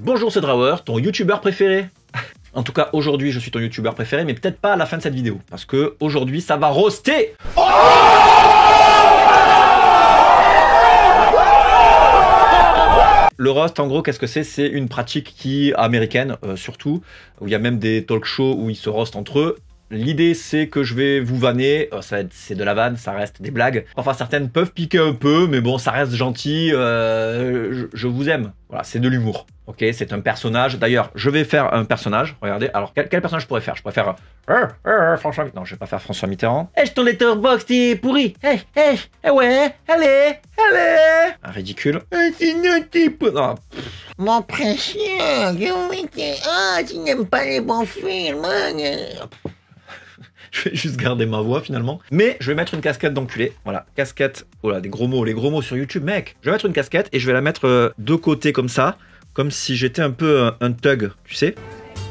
Bonjour, c'est Drawer, ton youtubeur préféré. En tout cas, aujourd'hui, je suis ton youtubeur préféré, mais peut-être pas à la fin de cette vidéo. Parce que aujourd'hui, ça va roaster. Le roast, en gros, qu'est-ce que c'est? C'est une pratique qui américaine, surtout, où il y a même des talk shows où ils se roastent entre eux. L'idée, c'est que je vais vous vanner, c'est de la vanne, ça reste des blagues. Enfin, certaines peuvent piquer un peu, mais bon, ça reste gentil, je vous aime. Voilà, c'est de l'humour, ok? C'est un personnage. D'ailleurs, je vais faire un personnage, regardez. Alors, quel personnage je pourrais faire? Je pourrais faire... François Mitterrand. Non, je vais pas faire François Mitterrand. Eh, ton letterbox, t'es pourri. Ouais, allez. Un ridicule. C'est un type. Non. Mon précieux, tu n'aimes pas les bons films. Je vais juste garder ma voix finalement. Mais je vais mettre une casquette d'enculé. Voilà, casquette. Oh là, des gros mots, les gros mots sur YouTube, mec. Je vais mettre une casquette et je vais la mettre de côté comme ça. Comme si j'étais un peu un thug, tu sais.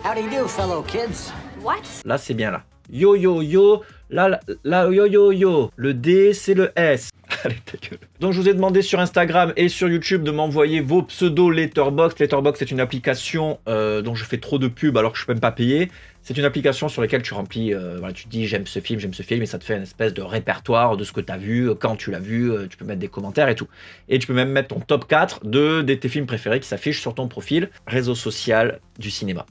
How do you do, fellow kids? What? Là, c'est bien là. Yo, yo, yo. Là, yo, yo, yo. Le D, c'est le S. Allez, ta gueule. Donc, je vous ai demandé sur Instagram et sur YouTube de m'envoyer vos pseudo Letterboxd. Letterboxd, c'est une application dont je fais trop de pubs alors que je peux même pas payer. C'est une application sur laquelle tu remplis, voilà, tu te dis j'aime ce film, et ça te fait une espèce de répertoire de ce que tu as vu, quand tu l'as vu, tu peux mettre des commentaires et tout. Et tu peux même mettre ton top 4 de tes films préférés qui s'affichent sur ton profil réseau social du cinéma.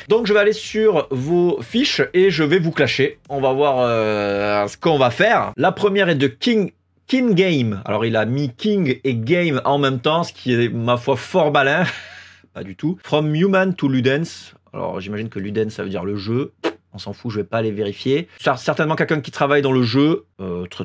Donc je vais aller sur vos fiches et je vais vous clasher. On va voir ce qu'on va faire. La première est de King Game. Alors il a mis King et Game en même temps, ce qui est ma foi fort malin. Pas du tout. From Human to Ludens. Alors j'imagine que Ludens ça veut dire le jeu. On s'en fout, je vais pas aller vérifier. Certainement quelqu'un qui travaille dans le jeu.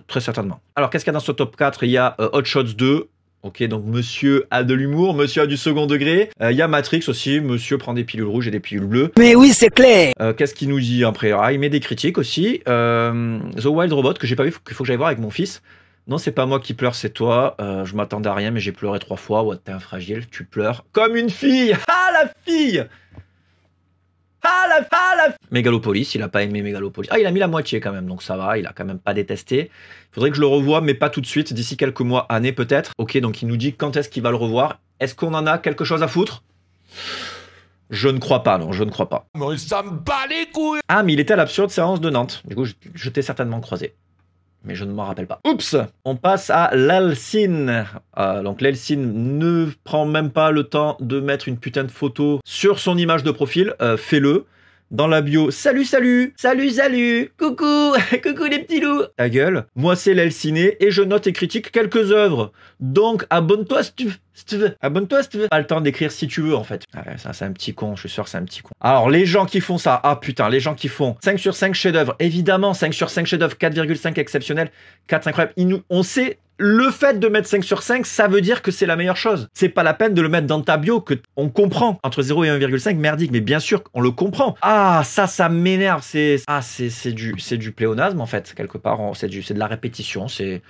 Très certainement. Alors qu'est-ce qu'il y a dans ce top 4? Il y a Hot Shots 2. Ok, donc monsieur a de l'humour, monsieur a du second degré. Il y a Matrix aussi, monsieur prend des pilules rouges et des pilules bleues. Mais oui, c'est clair. Qu'est-ce qu'il nous dit après? Ah, il met des critiques aussi. The Wild Robot, que j'ai pas vu, qu'il faut que j'aille voir avec mon fils. Non, c'est pas moi qui pleure, c'est toi. Je m'attendais à rien, mais j'ai pleuré 3 fois. Ouais, t'es un fragile, tu pleures comme une fille. Ah, la fille! Megalopolis, il a pas aimé Megalopolis. Ah, il a mis la moitié quand même, donc ça va, il a quand même pas détesté. Il faudrait que je le revoie, mais pas tout de suite, d'ici quelques mois, années peut-être. Ok, donc il nous dit quand est-ce qu'il va le revoir. Est-ce qu'on en a quelque chose à foutre? Je ne crois pas, non, je ne crois pas. Mais ça me bat les couilles. Ah, mais il était à l'absurde séance de Nantes. Du coup, je t'ai certainement croisé. Mais je ne m'en rappelle pas. Oups! On passe à l'Alcine. Donc l'Alcine ne prend même pas le temps de mettre une putain de photo sur son image de profil. Fais-le. Dans la bio, salut, coucou, coucou les petits loups. Ta gueule. Moi c'est l'Alciné et je note et critique quelques œuvres. Donc abonne-toi si tu veux. Abonne-toi si tu veux. Pas le temps d'écrire si tu veux en fait. Ouais, ça c'est un petit con, je suis sûr que c'est un petit con. Alors les gens qui font ça, ah putain, les gens qui font 5 sur 5 chefs-d'œuvre, évidemment 5 sur 5 chefs-d'œuvre, 4,5 exceptionnel, 4 incroyable. On sait. Le fait de mettre 5 sur 5, ça veut dire que c'est la meilleure chose. C'est pas la peine de le mettre dans ta bio, que on comprend. Entre 0 et 1,5, merdique, mais bien sûr, on le comprend. Ah, ça m'énerve. C'est du pléonasme, en fait, quelque part. C'est de la répétition. C'est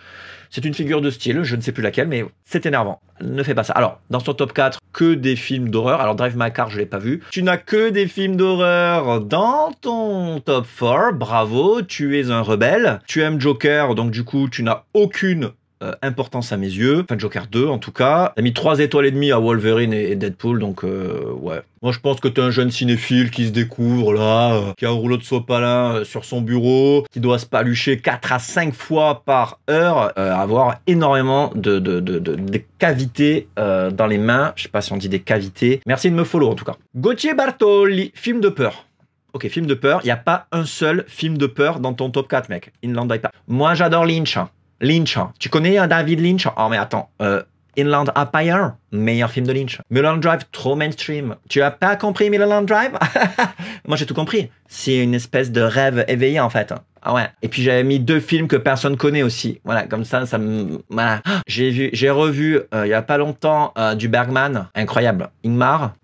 une figure de style, je ne sais plus laquelle, mais c'est énervant. Ne fais pas ça. Alors, dans ton top 4, que des films d'horreur. Alors, Drive My Car, je l'ai pas vu. Tu n'as que des films d'horreur dans ton top 4. Bravo, tu es un rebelle. Tu aimes Joker, donc du coup, tu n'as aucune importance à mes yeux, enfin Joker 2 en tout cas. T'as mis 3 étoiles et demie à Wolverine et Deadpool, donc ouais. Moi je pense que t'es un jeune cinéphile qui se découvre là, qui a un rouleau de sopalin sur son bureau, qui doit se palucher 4 à 5 fois par heure, avoir énormément de cavités dans les mains. Je sais pas si on dit des cavités. Merci de me follow en tout cas. Gauthier Bartoli, film de peur. Ok, film de peur, il n'y a pas un seul film de peur dans ton top 4 mec. Inland Empire. Moi j'adore Lynch. Lynch, tu connais David Lynch? Oh mais attends, Inland Empire, meilleur film de Lynch. Mulholland Drive, trop mainstream. Tu as pas compris Mulholland Drive? Moi j'ai tout compris. C'est une espèce de rêve éveillé en fait. Ah ouais. Et puis j'avais mis 2 films que personne connaît aussi. Voilà, comme ça me... Voilà. J'ai revu il y a pas longtemps du Bergman, incroyable. Ingmar.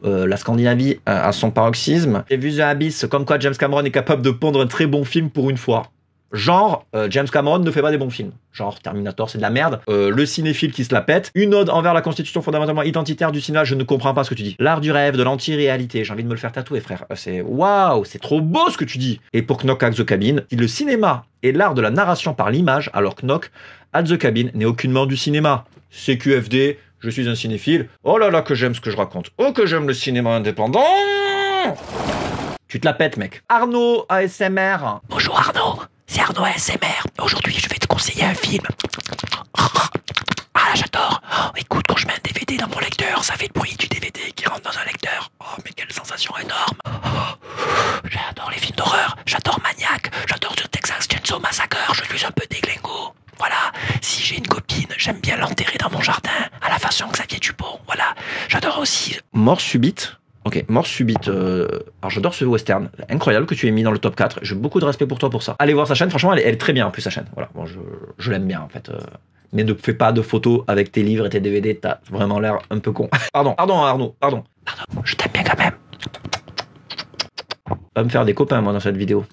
La Scandinavie à son paroxysme. J'ai vu The Abyss, comme quoi James Cameron est capable de pondre un très bon film pour une fois. Genre, James Cameron ne fait pas des bons films. Genre, Terminator, c'est de la merde. Le cinéphile qui se la pète. Une ode envers la constitution fondamentalement identitaire du cinéma, je ne comprends pas ce que tu dis. L'art du rêve, de l'anti-réalité. J'ai envie de me le faire tatouer, frère. C'est waouh, c'est trop beau ce que tu dis. Et pour Knock at the Cabin, si le cinéma est l'art de la narration par l'image, alors Knock at the Cabin n'est aucunement du cinéma. CQFD, Je suis un cinéphile. Oh là là, que j'aime ce que je raconte. Oh, que j'aime le cinéma indépendant. Tu te la pètes, mec. Arnaud ASMR. Bonjour Arnaud, c'est Arnaud ASMR. Aujourd'hui, je vais te conseiller un film. Ah, j'adore. Oh, écoute, quand je mets un DVD dans mon lecteur, ça fait le bruit du DVD qui rentre dans un lecteur. Oh, mais quelle sensation énorme. Oh, j'adore les films d'horreur. J'adore Maniac. J'adore The Texas Chainsaw Massacre. Je suis un peu déglingo. Voilà. Si j'ai une copine, j'aime bien l'enterrer dans mon jardin, à la façon Xavier Dupont. Voilà. J'adore aussi. Mort subite. Ok, mort subite. Alors j'adore ce western. Incroyable que tu aies mis dans le top 4. J'ai beaucoup de respect pour toi pour ça. Allez voir sa chaîne, franchement, elle est très bien en plus sa chaîne. Voilà, bon, je l'aime bien en fait. Mais ne fais pas de photos avec tes livres et tes DVD, t'as vraiment l'air un peu con. Pardon Arnaud, pardon. Je t'aime bien quand même. Va me faire des copains moi dans cette vidéo.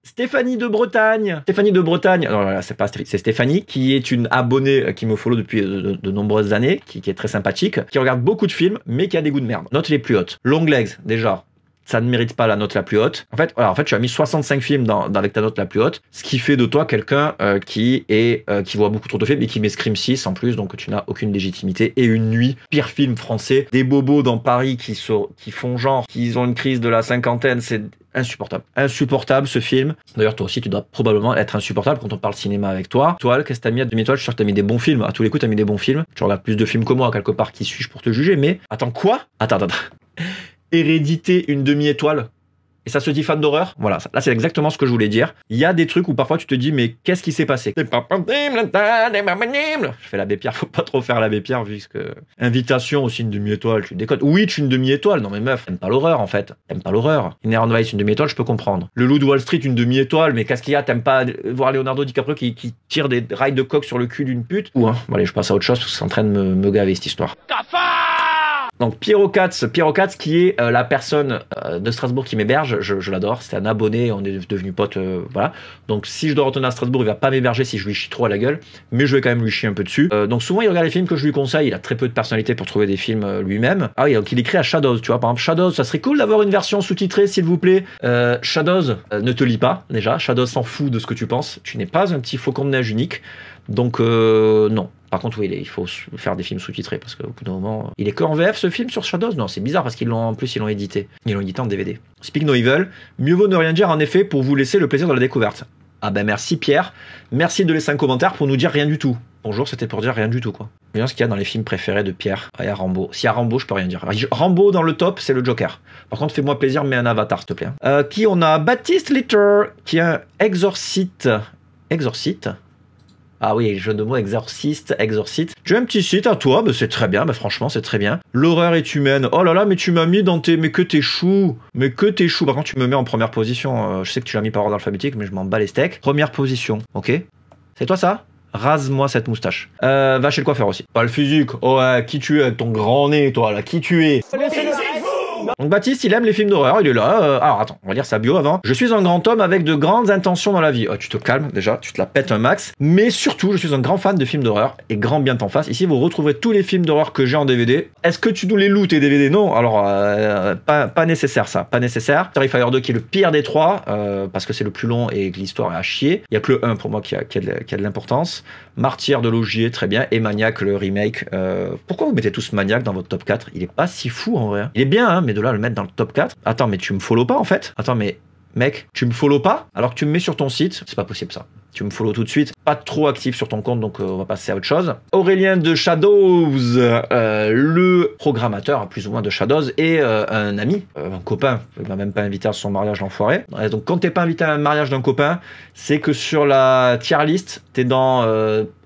Stéphanie de Bretagne. Stéphanie de Bretagne. Non, là, c'est pas Stéphanie, c'est Stéphanie qui est une abonnée qui me follow depuis de nombreuses années, qui est très sympathique, qui regarde beaucoup de films, mais qui a des goûts de merde. Notes les plus hautes. Long Legs, déjà. Ça ne mérite pas la note la plus haute. En fait, tu as mis 65 films avec ta note la plus haute, ce qui fait de toi quelqu'un qui voit beaucoup trop de films et qui met Scream 6 en plus, donc tu n'as aucune légitimité. Et Une nuit, pire film français, des bobos dans Paris qui font genre qu'ils ont une crise de la cinquantaine, c'est insupportable. Insupportable ce film. D'ailleurs, toi aussi, tu dois probablement être insupportable quand on parle cinéma avec toi. Toi, qu'est-ce que t'as mis à demi-étoile? Je suis sûr que t'as mis des bons films. À tous les coups, t'as mis des bons films. Tu regardes plus de films que moi, quelque part. Qui suis-je pour te juger? Mais attends, quoi? Attends. Hérédité, une demi-étoile. Et ça se dit fan d'horreur? Voilà, là c'est exactement ce que je voulais dire. Il y a des trucs où parfois tu te dis mais qu'est-ce qui s'est passé? Je fais l'abbé Pierre, faut pas trop faire l'abbé Pierre vu que... Invitation aussi une demi-étoile, tu déconnes. Witch une demi-étoile, non mais meuf, t'aimes pas l'horreur en fait. T'aimes pas l'horreur. Inherent Vice une demi-étoile, je peux comprendre. Le Loup de Wall Street une demi-étoile, mais qu'est-ce qu'il y a? T'aimes pas voir Leonardo DiCaprio qui tire des rails de coq sur le cul d'une pute? Ou hein, bon, allez je passe à autre chose parce que c'est en train de me gaver cette histoire. Donc Pierrot Katz qui est la personne de Strasbourg qui m'héberge, je l'adore, c'est un abonné, on est devenu potes, voilà. Donc si je dois retourner à Strasbourg, il va pas m'héberger si je lui chie trop à la gueule, mais je vais quand même lui chier un peu dessus. Donc souvent il regarde les films que je lui conseille, il a très peu de personnalité pour trouver des films lui-même. Ah oui, donc il écrit à Shadows, tu vois, par exemple Shadows, ça serait cool d'avoir une version sous-titrée s'il vous plaît. Shadows, ne te lis pas déjà, Shadows s'en fout de ce que tu penses, tu n'es pas un petit faucon de neige unique, donc non. Par contre, oui, il faut faire des films sous-titrés parce qu'au bout d'un moment, il est que en VF ce film sur Shadows? Non, c'est bizarre parce qu'ils l'ont édité. Ils l'ont édité en DVD. Speak No Evil. Mieux vaut ne rien dire en effet pour vous laisser le plaisir de la découverte. Ah ben merci Pierre. Merci de laisser un commentaire pour nous dire rien du tout. Bonjour, c'était pour dire rien du tout quoi. Bien ce qu'il y a dans les films préférés de Pierre. Ah, il y a Rambo. S'il y a Rambo, je peux rien dire. Rambo dans le top, c'est le Joker. Par contre, fais-moi plaisir, mets un avatar s'il te plaît. Qui on a? Baptiste Litter, qui est un exorcite. Exorcite? Ah oui, jeu de mots, exorciste. Tu as un petit site à toi, bah c'est très bien, bah franchement c'est très bien. L'horreur est humaine. Oh là là, mais tu m'as mis dans tes... Mais que t'es chou. Par contre, tu me mets en première position. Je sais que tu l'as mis par ordre alphabétique, mais je m'en bats les steaks. Première position, ok? C'est toi ça? Rase-moi cette moustache. Va chez le coiffeur aussi. Pas le physique. Oh ouais, qui tu es avec ton grand nez, toi là? Qui tu es? Donc Baptiste, il aime les films d'horreur, il est là. Alors attends, on va lire sa bio avant. Je suis un grand homme avec de grandes intentions dans la vie. Oh, tu te calmes déjà, tu te la pètes un max. Mais surtout, je suis un grand fan de films d'horreur et grand bien t'en face. Ici, vous retrouverez tous les films d'horreur que j'ai en DVD. Est-ce que tu nous les loues tes DVD? Non, alors pas nécessaire ça, pas nécessaire. Terrifier 2 qui est le pire des trois parce que c'est le plus long et que l'histoire est à chier. Il y a que le 1 pour moi qui a de l'importance. Martyr de Logier, très bien. Et Maniac, le remake. Pourquoi vous mettez tous Maniac dans votre top 4? Il est pas si fou en vrai. Il est bien, hein, mais de là à le mettre dans le top 4. Attends, mais tu me follow pas en fait? Attends, mais mec, tu me follow pas alors que tu me mets sur ton site? C'est pas possible ça. Tu me follow tout de suite. Pas trop actif sur ton compte, donc on va passer à autre chose. Aurélien de Shadows, le programmateur, plus ou moins de Shadows, et un ami, un copain. Il m'a même pas invité à son mariage, l'enfoiré. Donc quand t'es pas invité à un mariage d'un copain, c'est que sur la tier list, t'es dans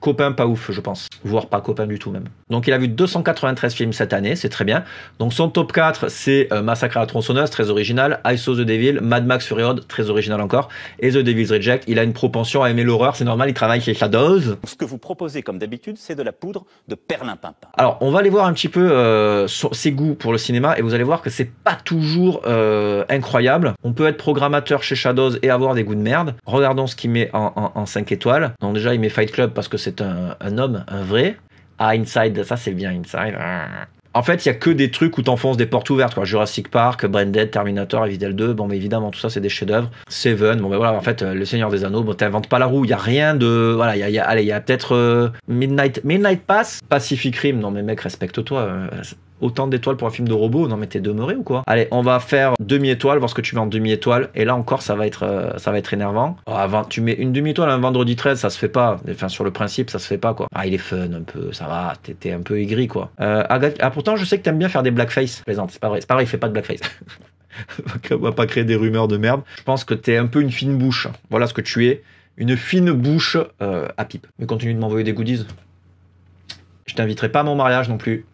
copain pas ouf, je pense. Voire pas copain du tout même. Donc il a vu 293 films cette année, c'est très bien. Donc son top 4, c'est Massacre à la tronçonneuse, très original. I Saw the Devil, Mad Max Fury Road, très original encore. Et The Devil's Reject. Il a une propension à aimer l'horreur, c'est normal, il travaille chez Shadows. Ce que vous proposez comme d'habitude, c'est de la poudre de perlimpinpin. Alors on va aller voir un petit peu ses goûts pour le cinéma et vous allez voir que c'est pas toujours incroyable. On peut être programmateur chez Shadows et avoir des goûts de merde. Regardons ce qu'il met en 5 étoiles. Donc déjà il met Fight Club parce que c'est un homme, un vrai. Ah, Inside, ça c'est bien Inside. En fait, il y a que des trucs où t'enfonces des portes ouvertes, quoi. Jurassic Park, Branded, Terminator, Evil Dead 2. Bon, mais évidemment, tout ça, c'est des chefs-d'œuvre. Seven. Bon, ben voilà, en fait, Le Seigneur des Anneaux. Bon, t'inventes pas la roue. Il y a rien de, voilà, il y a peut-être Midnight Pass, Pacific Rim. Non, mais mec, respecte-toi. Autant d'étoiles pour un film de robot, non mais t'es demeuré ou quoi? Allez, on va faire demi-étoile, voir ce que tu mets en demi-étoile. Et là encore, ça va être énervant. Oh, tu mets une demi-étoile un vendredi 13, ça se fait pas. Enfin, sur le principe, ça se fait pas, quoi. Ah, il est fun un peu, ça va, t'es un peu aigri, quoi. Pourtant, je sais que t'aimes bien faire des blackface. Plaisante, c'est pas vrai, il fait pas de blackface. On va pas créer des rumeurs de merde. Je pense que t'es un peu une fine bouche. Voilà ce que tu es. Une fine bouche à pipe. Mais continue de m'envoyer des goodies. Je t'inviterai pas à mon mariage non plus.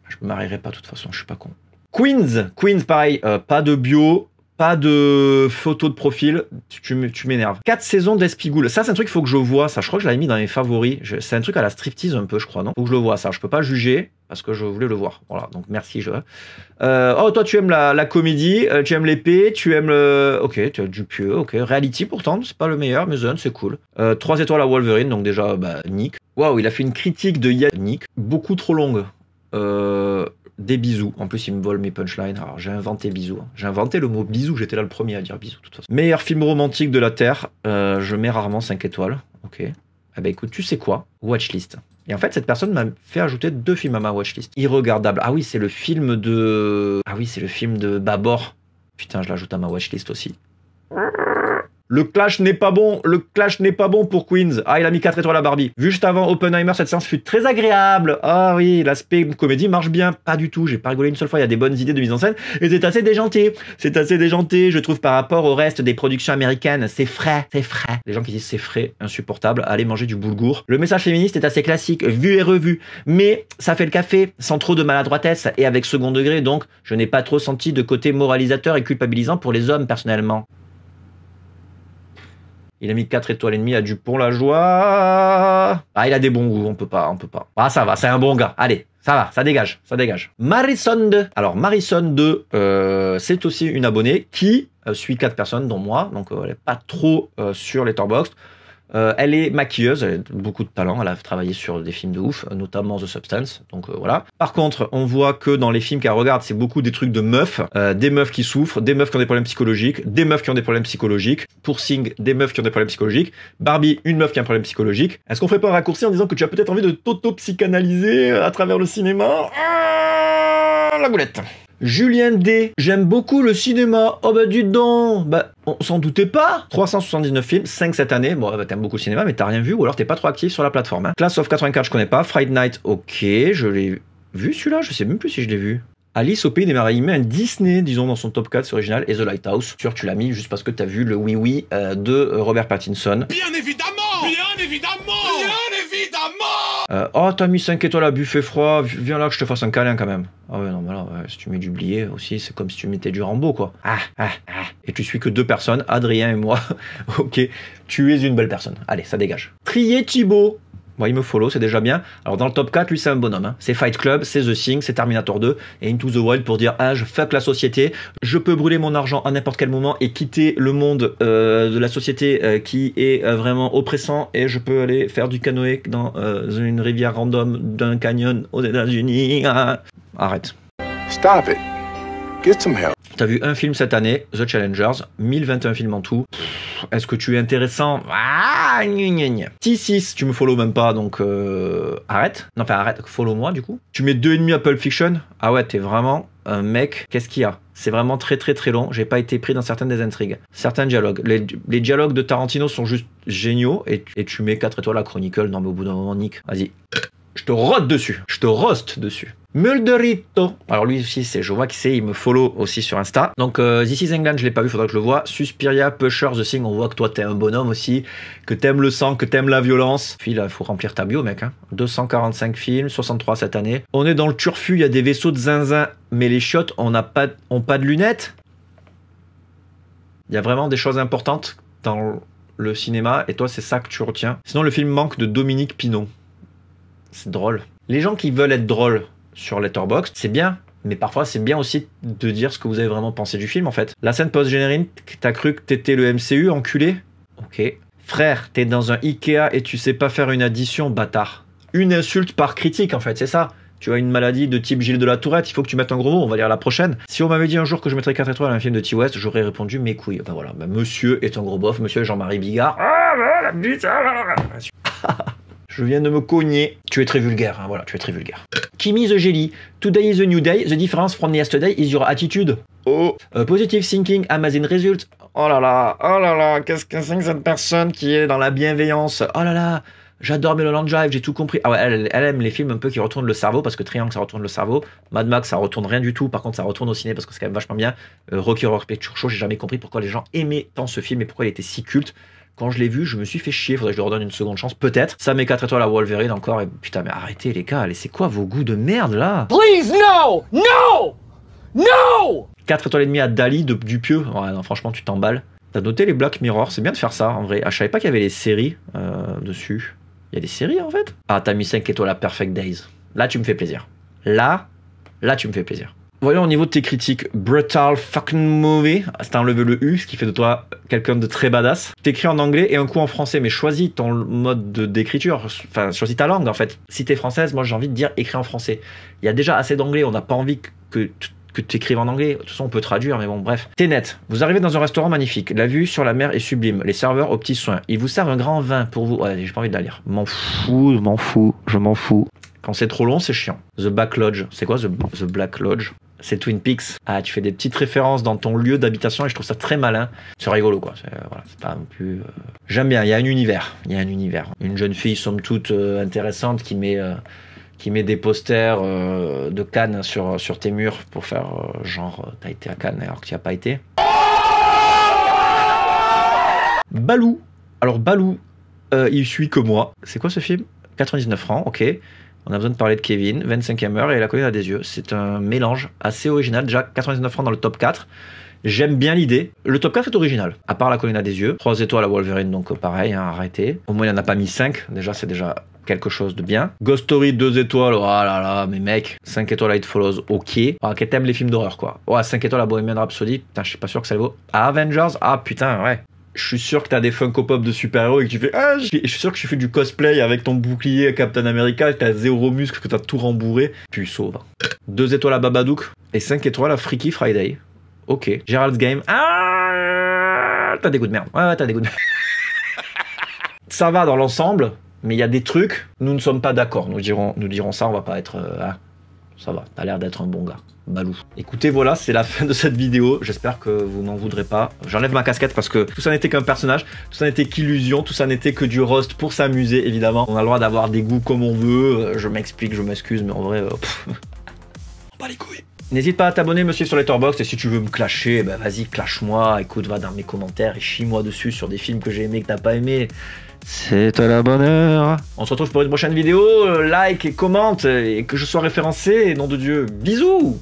Je me marierai pas de toute façon, je suis pas con. Queens, pareil, pas de bio, pas de photo de profil, tu m'énerves. 4 saisons d'Espigoule, ça c'est un truc qu'il faut que je vois, ça je crois que je l'avais mis dans mes favoris, c'est un truc à la striptease un peu je crois, non? Faut que je le vois ça, je peux pas juger parce que je voulais le voir, voilà, donc merci. Oh toi tu aimes la comédie, tu aimes l'épée, tu aimes le... Ok, tu as Dupieux, ok, Reality pourtant, c'est pas le meilleur, mais Zone c'est cool. 3 étoiles à Wolverine, donc déjà, Nick. Waouh, il a fait une critique de Yannick, beaucoup trop longue. Des bisous. En plus, il me vole mes punchlines. Alors, j'ai inventé bisous. J'ai inventé le mot bisous. J'étais là le premier à dire bisous, de toute façon. Meilleur film romantique de la Terre. Je mets rarement 5 étoiles. Ok. Eh ben, écoute, tu sais quoi? Watchlist. Et en fait, cette personne m'a fait ajouter 2 films à ma watchlist. Irregardable. Ah oui, c'est le film de... Babor. Putain, je l'ajoute à ma watchlist aussi. Le clash n'est pas bon pour Queens. Ah, il a mis 4 étoiles à Barbie. Vu juste avant Oppenheimer, cette séance fut très agréable. Ah oui, l'aspect comédie marche bien. Pas du tout, j'ai pas rigolé une seule fois. Il y a des bonnes idées de mise en scène. Et c'est assez déjanté, je trouve, par rapport au reste des productions américaines. C'est frais. Les gens qui disent c'est frais, insupportable, allez manger du boulgour. Le message féministe est assez classique, vu et revu. Mais ça fait le café, sans trop de maladroitesse et avec second degré. Donc, je n'ai pas trop senti de côté moralisateur et culpabilisant pour les hommes, personnellement. Il a mis 4 étoiles et demie à Dupont-la-Joie. Ah, il a des bons goûts, on peut pas. Ah, ça va, c'est un bon gars. Allez, ça va, ça dégage. Marison 2. Alors, Marison 2, c'est aussi une abonnée qui suit 4 personnes, dont moi. Donc, elle est pas trop sur Letterboxd. Elle est maquilleuse, elle a beaucoup de talent, elle a travaillé sur des films de ouf, notamment The Substance, donc voilà. Par contre, on voit que dans les films qu'elle regarde, c'est beaucoup des trucs de meufs, des meufs qui souffrent, des meufs qui ont des problèmes psychologiques, des meufs qui ont des problèmes psychologiques, pour Sing, des meufs qui ont des problèmes psychologiques, Barbie, une meuf qui a un problème psychologique. Est-ce qu'on ferait pas un raccourci en disant que tu as peut-être envie de t'auto-psychanalyser à travers le cinéma? La boulette. Julien D. J'aime beaucoup le cinéma. Oh bah dis donc. Bah on s'en doutait pas. 379 films, 5 cette année. Bon bah t'aimes beaucoup le cinéma mais t'as rien vu ou alors t'es pas trop actif sur la plateforme. Hein. Class of 84 je connais pas. Friday Night ok. Je l'ai vu celui-là. Je sais même plus si je l'ai vu. Alice au pays des merveilles, il met un Disney, disons, dans son top 4, c'est original, et The Lighthouse. Sûr, tu l'as mis juste parce que t'as vu le Oui Oui de Robert Pattinson. Bien évidemment. Oh, t'as mis 5 étoiles à Buffet froid, viens là que je te fasse un câlin quand même. Ah ouais, non, mais là, ouais, si tu mets du billet aussi, c'est comme si tu mettais du Rambo, quoi. Et tu suis que 2 personnes, Adrien et moi. Ok, tu es une belle personne. Allez, ça dégage. Trier Thibaut. Bon, il me follow, c'est déjà bien. Alors dans le top 4, lui c'est un bonhomme. Hein. C'est Fight Club, c'est The Thing, c'est Terminator 2 et Into the Wild pour dire je fuck la société, je peux brûler mon argent à n'importe quel moment et quitter le monde de la société qui est vraiment oppressant et je peux aller faire du canoë dans une rivière random d'un canyon aux États-Unis. Arrête. Stop it. Get some help. T'as vu un film cette année, The Challengers, 1021 films en tout. Est-ce que tu es intéressant? T6, tu me follow même pas, donc arrête. Non, enfin arrête, follow moi du coup. Tu mets 2,5 à Pulp Fiction. Ah ouais, t'es vraiment un mec. Qu'est-ce qu'il y a? C'est vraiment très long. J'ai pas été pris dans certaines des intrigues. Certains dialogues. Les dialogues de Tarantino sont juste géniaux et tu mets 4 étoiles à Chronicle. Non mais au bout d'un moment, Nick, vas-y. Je te rote dessus. Je te roast dessus. Mulderito. Alors lui aussi, je vois qui c'est, il me follow aussi sur Insta. Donc This is England, je l'ai pas vu, faudra que je le voie. Suspiria, Pusher, The Thing, on voit que toi t'es un bonhomme aussi, que t'aimes le sang, que t'aimes la violence. Puis là, il faut remplir ta bio, mec. Hein. 245 films, 63 cette année. On est dans le turfu, il y a des vaisseaux de zinzin, mais les chiottes, ont pas de lunettes. Il y a vraiment des choses importantes dans le cinéma, et toi, c'est ça que tu retiens. Sinon, le film manque de Dominique Pinon. C'est drôle. Les gens qui veulent être drôles sur Letterboxd, c'est bien, mais parfois c'est bien aussi de dire ce que vous avez vraiment pensé du film en fait. La scène post-générique, t'as cru que t'étais le MCU, enculé? Ok. Frère, t'es dans un Ikea et tu sais pas faire une addition, bâtard. Une insulte par critique en fait, c'est ça. tu as une maladie de type Gilles de la Tourette, il faut que tu mettes un gros mot, on va lire la prochaine. Si on m'avait dit un jour que je mettrais 4 étoiles à un film de T-West, j'aurais répondu mes couilles. Ben voilà, ben monsieur est un gros bof, monsieur Jean-Marie Bigard. La bite, je viens de me cogner. Tu es très vulgaire, hein, voilà, tu es très vulgaire. Kimi the Jelly. Today is a new day. The difference from yesterday is your attitude. Oh. Positive thinking, amazing result. Oh là là, qu'est-ce que c'est que cette personne qui est dans la bienveillance. Oh là là. J'adore Mulholland Drive, j'ai tout compris. Ah ouais, elle aime les films un peu qui retournent le cerveau, parce que Triangle, ça retourne le cerveau. Mad Max, ça retourne rien du tout. Par contre, ça retourne au ciné, parce que c'est quand même vachement bien. Rocky Horror Picture Show, j'ai jamais compris pourquoi les gens aimaient tant ce film et pourquoi il était si culte. Quand je l'ai vu, je me suis fait chier. Faudrait que je lui redonne une seconde chance, peut-être. Ça met 4 étoiles à Wolverine encore. Et putain, mais arrêtez les gars, c'est quoi vos goûts de merde là? Please, no! No! No! 4 étoiles et demie à Dali de Dupieux. Ouais, non, franchement, tu t'emballes. T'as noté les Black Mirror, c'est bien de faire ça en vrai. Ah, je savais pas qu'il y avait les séries dessus. Il y a des séries en fait. Ah, t'as mis 5 étoiles à Perfect Days. Là, tu me fais plaisir. Là, tu me fais plaisir. Voyons au niveau de tes critiques. Brutal fucking movie. C'est enlevé le U, ce qui fait de toi quelqu'un de très badass. T'écris en anglais et un coup en français, mais choisis ton mode d'écriture. Enfin, choisis ta langue en fait. Si t'es française, moi j'ai envie de dire écris en français. Il y a déjà assez d'anglais, on n'a pas envie que tu écrives en anglais. De toute façon, on peut traduire, mais bon, bref. Ténet. Vous arrivez dans un restaurant magnifique. La vue sur la mer est sublime. Les serveurs aux petits soins. Ils vous servent un grand vin pour vous. Ouais, j'ai pas envie de la lire. Je m'en fous. Quand c'est trop long, c'est chiant. The Black Lodge. C'est quoi The Black Lodge? C'est Twin Peaks. Ah, tu fais des petites références dans ton lieu d'habitation et je trouve ça très malin. C'est rigolo, quoi. Voilà, c'est pas non plus... J'aime bien. Il y a un univers. Une jeune fille, somme toute, intéressante qui met des posters de Cannes sur tes murs pour faire genre t'as été à Cannes alors que tu n'y as pas été. Balou. Alors Balou, il suit que moi. C'est quoi ce film? 99 francs, ok. On a besoin de parler de Kevin, 25e heure et La colline a des yeux. C'est un mélange assez original. Déjà 99 francs dans le top 4. J'aime bien l'idée. Le top 4 est original. À part La colline a des yeux. 3 étoiles à Wolverine, donc pareil, hein, arrêtez. Au moins il n'en a pas mis 5. Déjà, c'est déjà quelque chose de bien. Ghost Story, 2 étoiles. Oh là là, mais mec. 5 étoiles à It Follows, ok. Ah, qu'elle t'aime les films d'horreur, quoi. Oh, 5 étoiles à Bohemian Rhapsody. Putain, je suis pas sûr que ça le vaut. À Avengers, ah putain, ouais. Je suis sûr que t'as des Funko Pop de super-héros et que tu fais ah, je suis sûr que tu fais du cosplay avec ton bouclier Captain America et que t'as 0 muscle, que t'as tout rembourré. Puceau, va. 2 étoiles à Babadook et 5 étoiles à Freaky Friday. Ok. Gerald's Game. Ah, t'as des goûts de merde. Ouais, t'as des goûts de merde. Ça va dans l'ensemble, mais il y a des trucs, nous ne sommes pas d'accord. Nous dirons ça, on va pas être... ça va, t'as l'air d'être un bon gars. Balou. Écoutez, voilà, c'est la fin de cette vidéo. J'espère que vous m'en voudrez pas. J'enlève ma casquette parce que tout ça n'était qu'un personnage, tout ça n'était qu'illusion, tout ça n'était que du roast pour s'amuser, évidemment. On a le droit d'avoir des goûts comme on veut. Je m'explique, je m'excuse, mais en vrai... On bat les couilles. N'hésite pas à t'abonner, me suivre sur Letterboxd, et si tu veux me clasher, bah vas-y, clash-moi. Écoute, va dans mes commentaires et chie-moi dessus sur des films que j'ai aimés, que t'as pas aimé. C'est à la bonne heure. On se retrouve pour une prochaine vidéo. Like et commente et que je sois référencé. Nom de Dieu. Bisous.